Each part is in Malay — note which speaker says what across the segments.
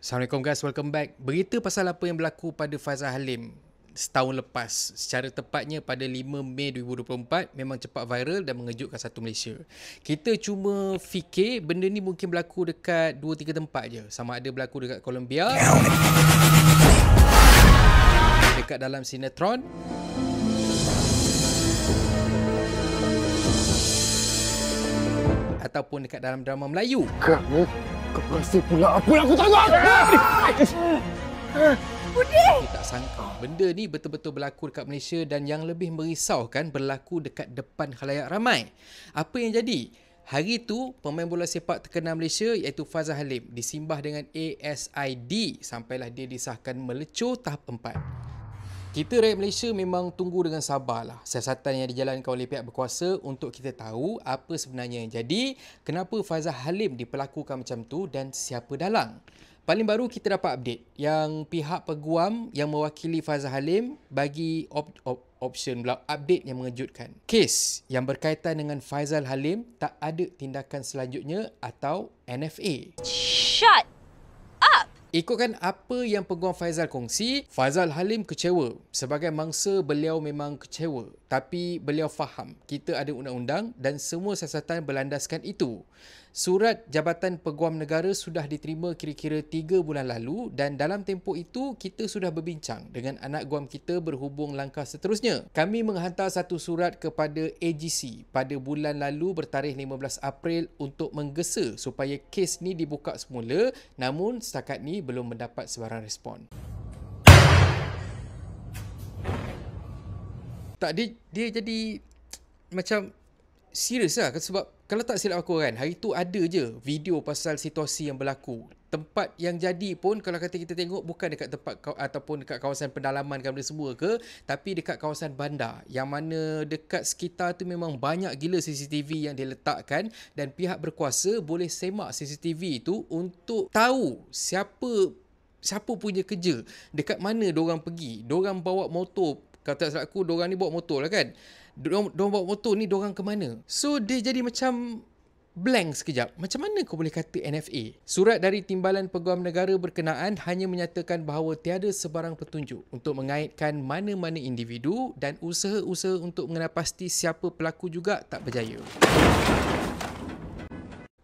Speaker 1: Assalamualaikum guys, welcome back. Berita pasal apa yang berlaku pada Faizal Halim setahun lepas, secara tepatnya pada 5 Mei 2024, memang cepat viral dan mengejutkan satu Malaysia. Kita cuma fikir benda ni mungkin berlaku dekat 2-3 tempat je. Sama ada berlaku dekat Colombia, dekat dalam sinetron, ataupun dekat dalam drama Melayu.
Speaker 2: Kau rasa pula apa yang aku tanya?
Speaker 1: Kita tak sangka benda ni betul-betul berlaku dekat Malaysia, dan yang lebih merisaukan berlaku dekat depan khalayak ramai. Apa yang jadi? Hari tu pemain bola sepak terkenal Malaysia iaitu Faizal Halim disimbah dengan ASID sampailah dia disahkan melecur tahap 4. Kita rakyat Malaysia memang tunggu dengan sabarlah siasatan yang dijalankan oleh pihak berkuasa untuk kita tahu apa sebenarnya yang jadi, kenapa Faizal Halim diperlakukan macam tu dan siapa dalang. Paling baru kita dapat update yang pihak peguam yang mewakili Faizal Halim bagi update yang mengejutkan. Kes yang berkaitan dengan Faizal Halim tak ada tindakan selanjutnya atau NFA.
Speaker 3: Shut up!
Speaker 1: Ikutkan apa yang peguam Faizal kongsi, Faizal Halim kecewa. Sebagai mangsa, beliau memang kecewa. Tapi beliau faham kita ada undang-undang dan semua siasatan berlandaskan itu. Surat Jabatan Peguam Negara sudah diterima kira-kira 3 bulan lalu, dan dalam tempoh itu kita sudah berbincang dengan anak guam kita berhubung langkah seterusnya. Kami menghantar satu surat kepada AGC pada bulan lalu bertarikh 15 April untuk menggesa supaya kes ni dibuka semula, namun setakat ni belum mendapat sebarang respon. Tak, dia jadi macam serius lah, sebab kalau tak silap aku kan, hari tu ada je video pasal situasi yang berlaku. Tempat yang jadi pun kalau kata kita tengok bukan dekat tempat ataupun dekat kawasan pendalaman kan benda semua ke, tapi dekat kawasan bandar, yang mana dekat sekitar tu memang banyak gila CCTV yang diletakkan, dan pihak berkuasa boleh semak CCTV tu untuk tahu siapa punya kerja, dekat mana diorang pergi. Diorang bawa motor, kalau tak silap aku diorang ni bawa motor lah kan. Diorang bawa motor ni, diorang ke mana? So dia jadi macam blank sekejap. Macam mana kau boleh kata NFA? Surat dari Timbalan Peguam Negara berkenaan hanya menyatakan bahawa tiada sebarang petunjuk untuk mengaitkan mana-mana individu, dan usaha-usaha untuk mengenal pasti siapa pelaku juga tak berjaya.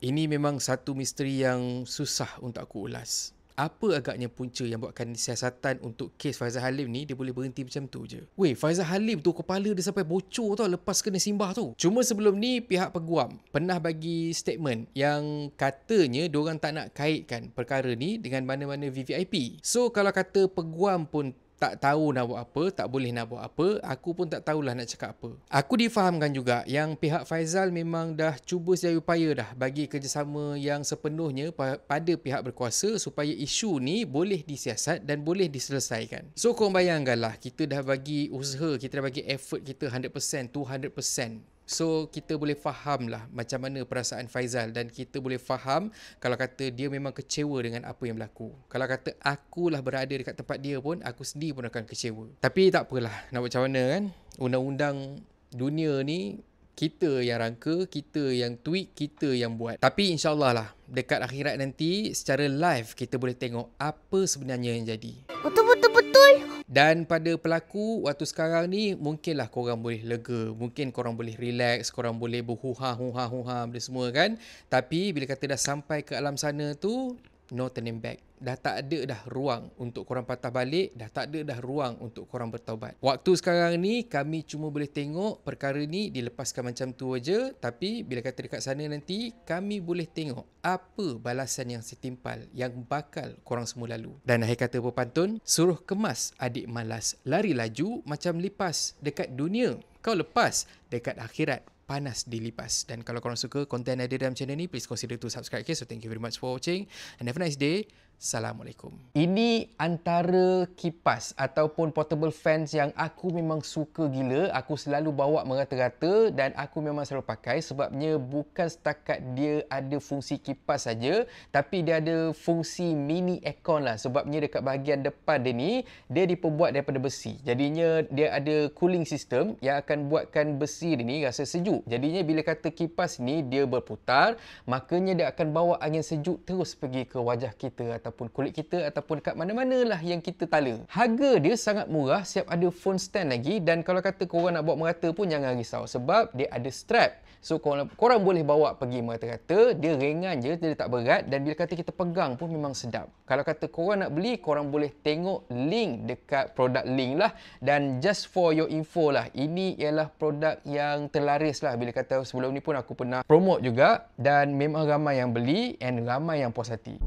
Speaker 1: Ini memang satu misteri yang susah untuk aku ulas. Apa agaknya punca yang buatkan siasatan untuk kes Faizal Halim ni dia boleh berhenti macam tu je? Weh, Faizal Halim tu kepala dia sampai bocor tau lepas kena simbah tu. Cuma sebelum ni pihak peguam pernah bagi statement yang katanya diorang tak nak kaitkan perkara ni dengan mana-mana VVIP. So kalau kata peguam pun tak tahu nak buat apa, tak boleh nak buat apa, aku pun tak tahulah nak cakap apa. Aku difahamkan juga yang pihak Faizal memang dah cuba sedaya upaya dah bagi kerjasama yang sepenuhnya pada pihak berkuasa supaya isu ni boleh disiasat dan boleh diselesaikan. So korang bayangkanlah, kita dah bagi usaha, kita dah bagi effort kita 100%, 200%. So kita boleh faham lah macam mana perasaan Faizal, dan kita boleh faham kalau kata dia memang kecewa dengan apa yang berlaku. Kalau kata akulah berada dekat tempat dia pun, aku sendiri pun akan kecewa. Tapi tak apalah, nak buat macam mana kan. Undang-undang dunia ni kita yang rangka, kita yang tweak, kita yang buat. Tapi insyaAllah lah dekat akhirat nanti secara live kita boleh tengok apa sebenarnya yang jadi.
Speaker 3: Betul.
Speaker 1: Dan pada pelaku waktu sekarang ni, mungkinlah korang boleh lega, mungkin korang boleh relax, korang boleh berhuha benda semua kan. Tapi bila kata dah sampai ke alam sana tu, no turning back. Dah tak ada dah ruang untuk korang patah balik, dah tak ada dah ruang untuk korang bertaubat. Waktu sekarang ni kami cuma boleh tengok perkara ni dilepaskan macam tu aja, tapi bila kata dekat sana nanti kami boleh tengok apa balasan yang setimpal yang bakal korang semua lalu. Dan akhir kata pepantun, suruh kemas adik malas, lari laju macam lipas. Dekat dunia kau lepas, dekat akhirat panas dilipas. Dan kalau korang suka konten ada dalam channel ni, please consider to subscribe. Okay, so thank you very much for watching and have a nice day. Assalamualaikum. Ini antara kipas ataupun portable fans yang aku memang suka gila. Aku selalu bawa merata-rata dan aku memang selalu pakai sebabnya bukan setakat dia ada fungsi kipas saja, tapi dia ada fungsi mini aircon lah. Sebabnya dekat bahagian depan dia ni, dia diperbuat daripada besi. Jadinya dia ada cooling system yang akan buatkan besi dia ni rasa sejuk. Jadinya bila kata kipas ni dia berputar, makanya dia akan bawa angin sejuk terus pergi ke wajah kita ataupun kulit kita ataupun kat mana-mana lah yang kita tala. Harga dia sangat murah, siap ada phone stand lagi, dan kalau kata korang nak bawa merata pun jangan risau sebab dia ada strap. So korang boleh bawa pergi merata-rata, dia ringan je, dia tak berat, dan bila kata kita pegang pun memang sedap. Kalau kata korang nak beli, korang boleh tengok link dekat produk link lah. Dan just for your info lah, ini ialah produk yang terlaris lah. Bila kata sebelum ni pun aku pernah promote juga, dan memang ramai yang beli and ramai yang puas hati.